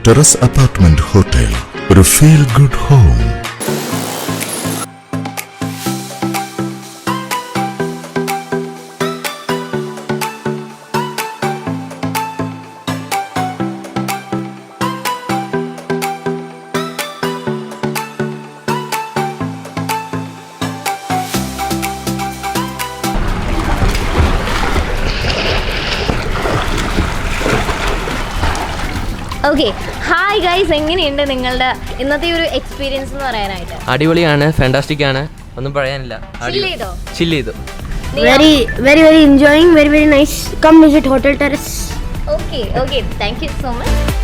Terrace apartment hotel, ഒരു feel good home. Okay, hi guys, എങ്ങനെയുണ്ട് നിങ്ങളുടെ ഇന്നത്തെ ഒരു എക്സ്പീരിയൻസ് എന്ന് പറയാനായിട്ട്? അടിപൊളിയാണ്, ഫാന്റാസ്റ്റിക് ആണ്, ഒന്നും പറയാനില്ല. ചില്ല് ചെയ്തു. very enjoying, very nice. Come visit Hotel Terrace. Okay, thank you so much.